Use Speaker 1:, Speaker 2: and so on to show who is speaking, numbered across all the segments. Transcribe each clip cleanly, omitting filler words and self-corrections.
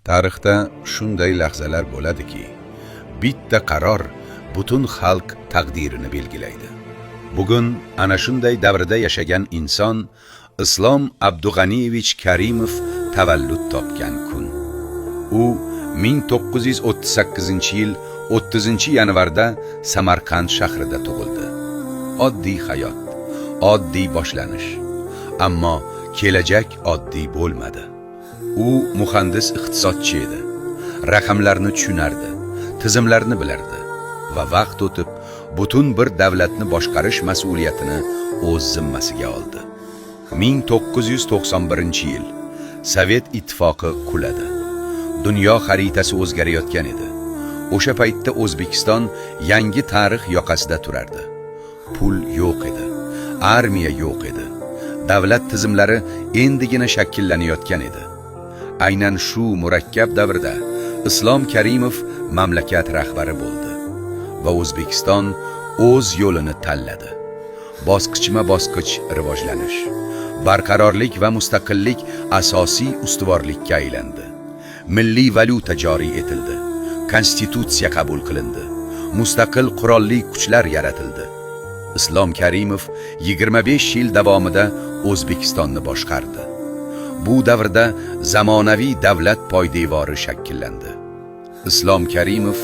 Speaker 1: Tarixda shunday lahzalar bo'ladiki, bitta qaror butun xalq taqdirini belgilaydi. Bugun ana shunday davrda yashagan inson Islom Abdug'aniyevich Karimov tavallud topgan kun. U 1938-yil 30-yanvarda Samarqand shahrida tug'ildi. Oddiy hayot, oddiy boshlanish. Ammo kelajak oddiy bo'lmadi. U muhandis iqtisodchi edi. Raqamlarni tushunardi, tizimlarni bilardi va vaqt o'tib butun bir davlatni boshqarish mas'uliyatini o'z zimmasiga oldi. 1991-yil Sovet ittifoqi quladi. Dunyo xaritasi o'zgarayotgan edi. O'sha paytda O'zbekiston yangi tarix yoqasida turardi. Pul yo'q edi, armiya yo'q edi. Davlat tizimlari endigina shakllanayotgan edi. Aynan shu murakkab davrda Islom Karimov mamlakat rahbari bo'ldi va O'zbekiston o'z yo'lini tanladi. Bosqichma-bosqich rivojlanish, barqarorlik va mustaqillik asosiy ustuvorlikka aylandi. Milliy valyuta joriy etildi, konstitutsiya qabul qilindi, mustaqil qurolli kuchlar yaratildi. Islom Karimov 25 yil davomida O'zbekistonni boshqardi. Bu davrda zamonaviy davlat poydevori shakllandi. Islom Karimov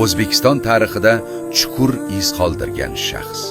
Speaker 1: O'zbekiston tarixida chuqur iz qoldirgan shaxs.